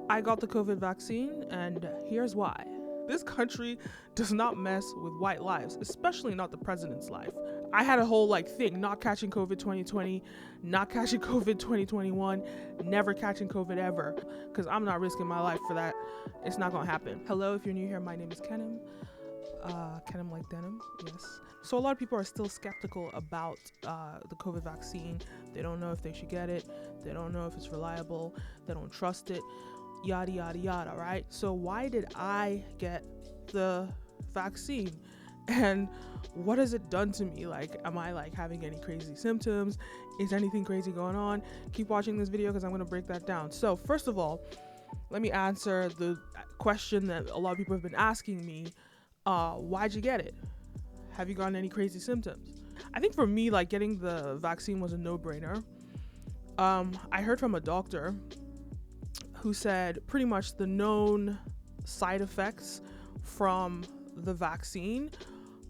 I got the COVID vaccine, and here's why. This country does not mess with white lives, especially not the president's life. I had a whole thing, not catching COVID 2020, not catching COVID 2021, never catching COVID ever, because I'm not risking my life for that. It's not gonna happen. Hello, if you're new here, my name is Kenim. Kenim like denim, yes. So a lot of people are still skeptical about the COVID vaccine. They don't know if they should get it. They don't know if it's reliable. They don't trust it. Yada, yada, yada, right? So why did I get the vaccine? And what has it done to me? Am I having any crazy symptoms? Is anything crazy going on? Keep watching this video because I'm going to break that down. So first of all, let me answer the question that a lot of people have been asking me. Why'd you get it? Have you gotten any crazy symptoms? I think for me, getting the vaccine was a no-brainer. I heard from a doctor who said pretty much the known side effects from the vaccine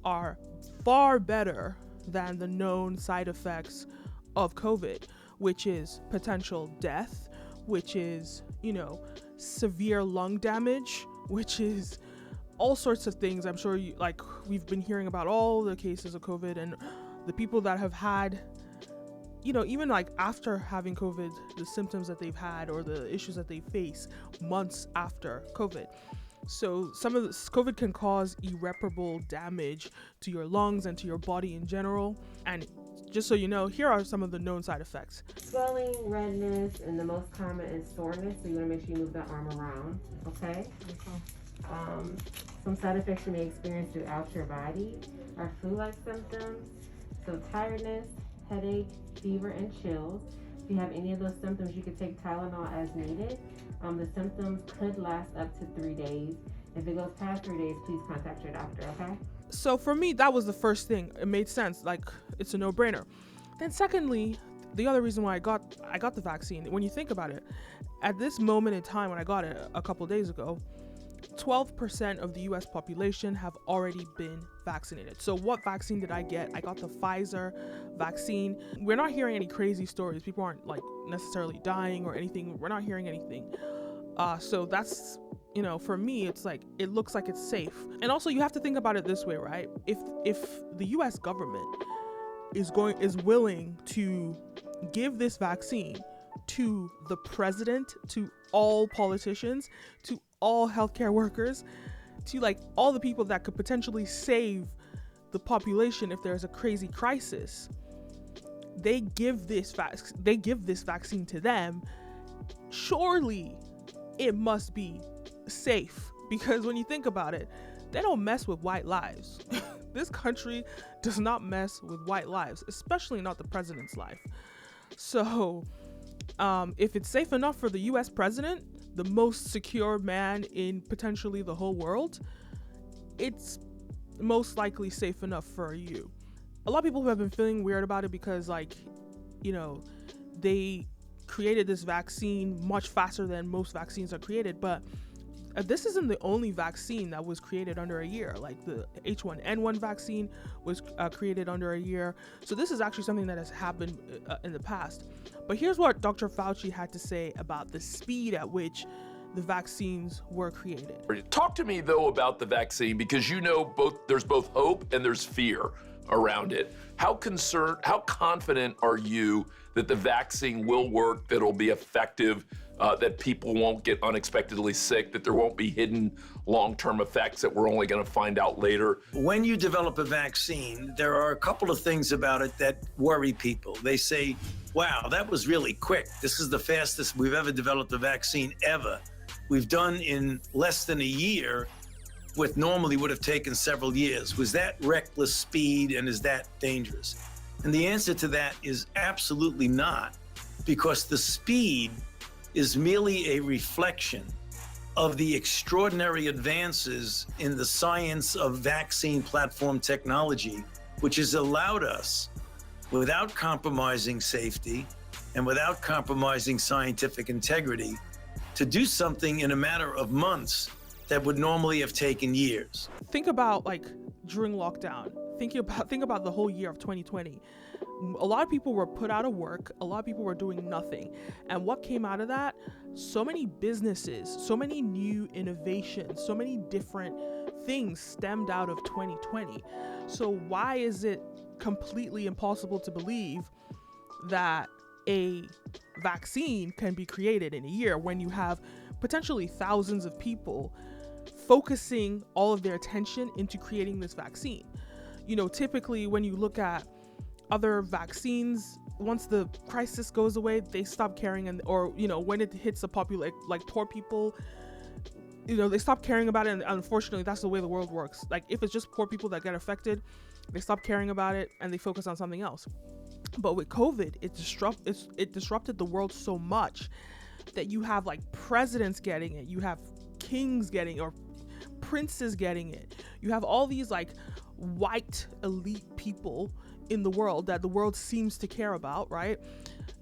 are far better than the known side effects of COVID, which is potential death, which is, severe lung damage, which is all sorts of things. I'm sure we've been hearing about all the cases of COVID and the people that have had, even after having COVID, the symptoms that they've had or the issues that they face months after COVID. So some of this COVID can cause irreparable damage to your lungs and to your body in general. And just so you know, here are some of the known side effects. Swelling, redness, and the most common is soreness. So you want to make sure you move that arm around, okay? Some side effects you may experience throughout your body are flu-like symptoms. So tiredness, headache, fever, and chills. If you have any of those symptoms, you can take Tylenol as needed. The symptoms could last up to 3 days. If it goes past 3 days, please contact your doctor, okay? So for me, that was the first thing. It made sense. It's a no-brainer. Then secondly, the other reason why I got the vaccine, when you think about it, at this moment in time when I got it a couple days ago, 12% of the US population have already been vaccinated. So what vaccine did I get? I got the Pfizer vaccine. We're not hearing any crazy stories. People aren't necessarily dying or anything. We're not hearing anything. So that's, for me, it's it looks like it's safe. And also you have to think about it this way, right? If the US government is willing to give this vaccine to the president, to all politicians, to all healthcare workers, to all the people that could potentially save the population if there's a crazy crisis, they give this vaccine to them, surely it must be safe. Because when you think about it, they don't mess with white lives. This country does not mess with white lives, especially not the president's life. So if it's safe enough for the US president, the most secure man in potentially the whole world, it's most likely safe enough for you. A lot of people have been feeling weird about it because they created this vaccine much faster than most vaccines are created, but this isn't the only vaccine that was created under a year. The H1N1 vaccine was created under a year. So this is actually something that has happened in the past. But here's what Dr. Fauci had to say about the speed at which the vaccines were created. Talk to me though about the vaccine, because there's both hope and there's fear around it. How confident are you that the vaccine will work, that it'll be effective, that people won't get unexpectedly sick, that there won't be hidden long-term effects that we're only going to find out later? When you develop a vaccine, there are a couple of things about it that worry people. They say, wow, that was really quick. This is the fastest we've ever developed a vaccine ever. We've done in less than a year what normally would have taken several years. Was that reckless speed, and is that dangerous? And the answer to that is absolutely not, because the speed is merely a reflection of the extraordinary advances in the science of vaccine platform technology, which has allowed us, without compromising safety and without compromising scientific integrity, to do something in a matter of months that would normally have taken years. Think about during lockdown. Think about the whole year of 2020. A lot of people were put out of work. A lot of people were doing nothing. And what came out of that? So many businesses, so many new innovations, so many different things stemmed out of 2020. So why is it completely impossible to believe that a vaccine can be created in a year when you have potentially thousands of people focusing all of their attention into creating this vaccine? You know, typically when you look at other vaccines, once the crisis goes away, they stop caring, and or you know, when it hits the like poor people, you know, they stop caring about it. And unfortunately, that's the way the world works. Like if it's just poor people that get affected, they stop caring about it and they focus on something else. But with COVID, it disrupted the world so much that you have like presidents getting it, you have kings getting it, or princes getting it. You have all these like white elite people in the world that the world seems to care about, right?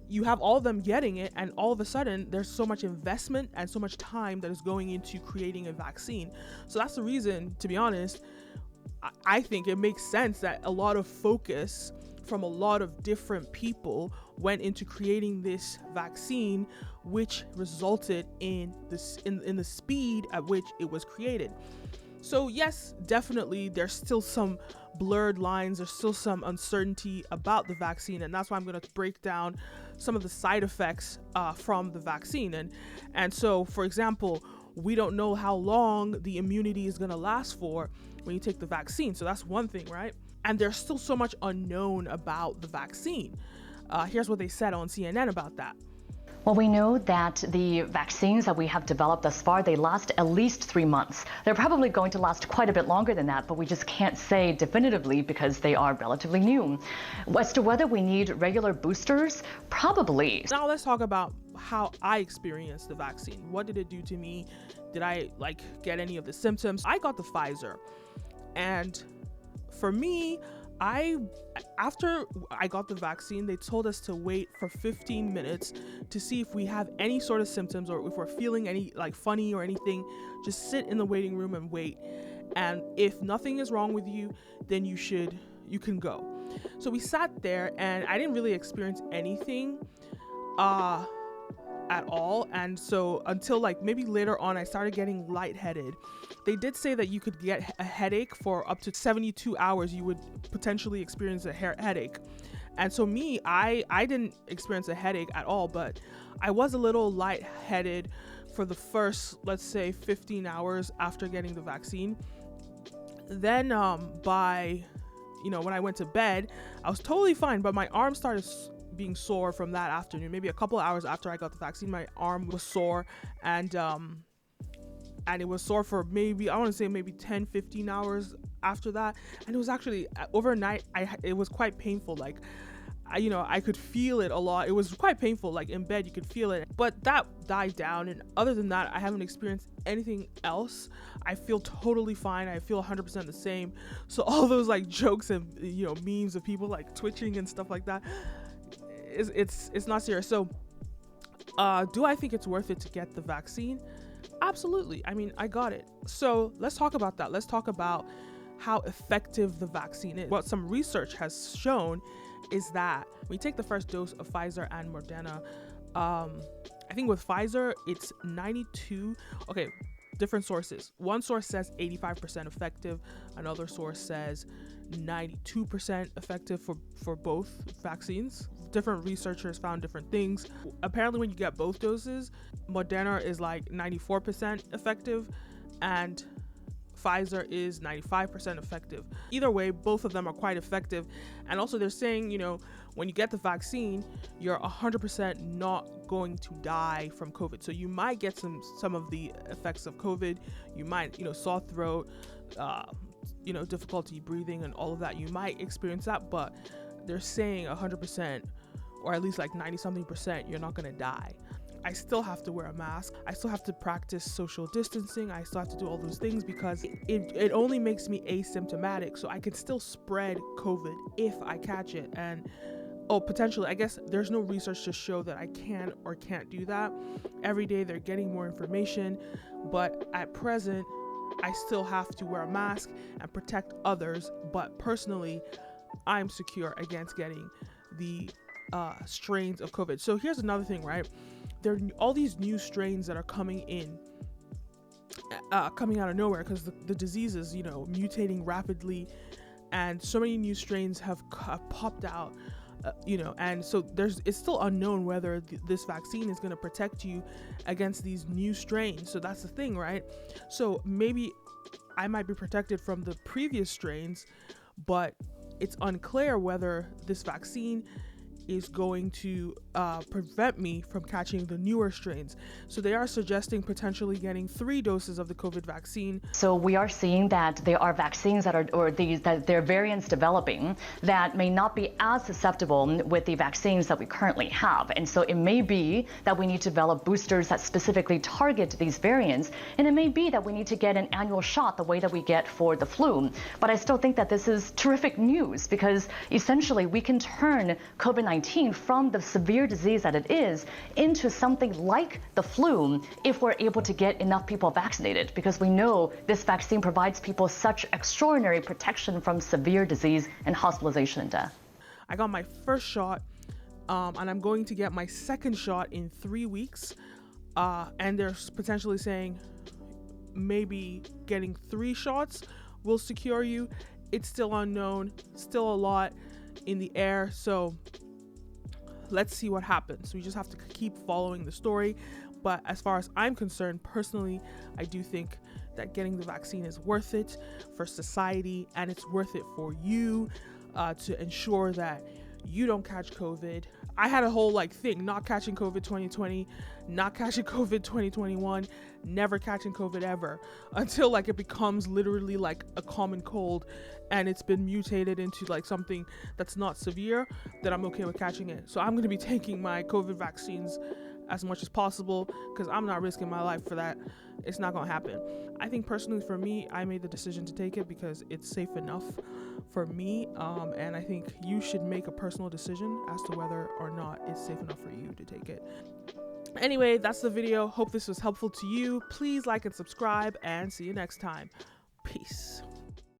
You have all of them getting it, and all of a sudden there's so much investment and so much time that is going into creating a vaccine. So that's the reason, to be honest, I think it makes sense that a lot of focus from a lot of different people went into creating this vaccine, which resulted in this in the speed at which it was created. So yes, definitely there's still some blurred lines, there's still some uncertainty about the vaccine, and that's why I'm going to break down some of the side effects from the vaccine. And so, for example, we don't know how long the immunity is going to last for when you take the vaccine. So that's one thing, right? And there's still so much unknown about the vaccine. Here's what they said on CNN about that. Well, we know that the vaccines that we have developed thus far, they last at least 3 months. They're probably going to last quite a bit longer than that, but we just can't say definitively because they are relatively new. As to whether we need regular boosters, probably. Now let's talk about how I experienced the vaccine. What did it do to me? Did I get any of the symptoms? I got the Pfizer, and for me, after I got the vaccine, they told us to wait for 15 minutes to see if we have any sort of symptoms or if we're feeling any funny or anything. Just sit in the waiting room and wait. And if nothing is wrong with you, then you can go. So we sat there, and I didn't really experience anything at all. And so until maybe later on, I started getting lightheaded. They did say that you could get a headache for up to 72 hours. You would potentially experience a headache. And so me, I didn't experience a headache at all, but I was a little lightheaded for the first, let's say, 15 hours after getting the vaccine. Then by, when I went to bed, I was totally fine, but my arm started being sore from that afternoon. Maybe a couple of hours after I got the vaccine, my arm was sore, and it was sore for maybe 10, 15 hours after that. And it was actually overnight, it was quite painful. I could feel it a lot. It was quite painful, in bed, you could feel it. But that died down. And other than that, I haven't experienced anything else. I feel totally fine. I feel 100% the same. So all those jokes and, memes of people twitching and stuff like that, it's not serious. So do I think it's worth it to get the vaccine? Absolutely. I mean, I got it. So let's talk about that. Let's talk about how effective the vaccine is. What some research has shown is that when you take the first dose of Pfizer and Moderna, I think with Pfizer, it's 92. Okay, different sources. One source says 85% effective. Another source says 92% effective for both vaccines. Different researchers found different things. Apparently, when you get both doses, Moderna is 94% effective and Pfizer is 95% effective. Either way, both of them are quite effective. And also they're saying, when you get the vaccine, you're 100% not going to die from COVID. So you might get some of the effects of COVID. You might, sore throat, difficulty breathing and all of that. You might experience that, but they're saying 100%, or at least 90-something%, you're not going to die. I still have to wear a mask. I still have to practice social distancing. I still have to do all those things because it only makes me asymptomatic. So I can still spread COVID if I catch it. And potentially, I guess there's no research to show that I can or can't do that. Every day they're getting more information, but at present, I still have to wear a mask and protect others. But personally, I'm secure against getting the strains of COVID. So here's another thing, right? There are all these new strains that are coming in, coming out of nowhere, because the disease is, mutating rapidly, and so many new strains have popped out, and so it's still unknown whether this vaccine is going to protect you against these new strains. So that's the thing, right? So maybe I might be protected from the previous strains, but it's unclear whether this vaccine is going to prevent me from catching the newer strains. So they are suggesting potentially getting 3 doses of the COVID vaccine. So we are seeing that there are vaccines that there are variants developing that may not be as susceptible with the vaccines that we currently have. And so it may be that we need to develop boosters that specifically target these variants. And it may be that we need to get an annual shot the way that we get for the flu. But I still think that this is terrific news, because essentially we can turn COVID-19 from the severe disease that it is into something like the flu if we're able to get enough people vaccinated, because we know this vaccine provides people such extraordinary protection from severe disease and hospitalization and death. I got my first shot, and I'm going to get my second shot in 3 weeks, and they're potentially saying maybe getting 3 shots will secure you. It's still unknown, still a lot in the air, so let's see what happens. We just have to keep following the story. But as far as I'm concerned, personally, I do think that getting the vaccine is worth it for society, and it's worth it for you to ensure that you don't catch COVID. I had a whole thing, not catching COVID 2020, not catching COVID 2021, never catching COVID ever, until it becomes literally a common cold, and it's been mutated into something that's not severe, that I'm okay with catching it. So I'm going to be taking my COVID vaccines as much as possible, because I'm not risking my life for that. It's not going to happen. I think personally for me, I made the decision to take it because it's safe enough for me, and I think you should make a personal decision as to whether or not it's safe enough for you to take it. Anyway, that's the video. Hope this was helpful to you. Please like and subscribe, and see you next time. Peace.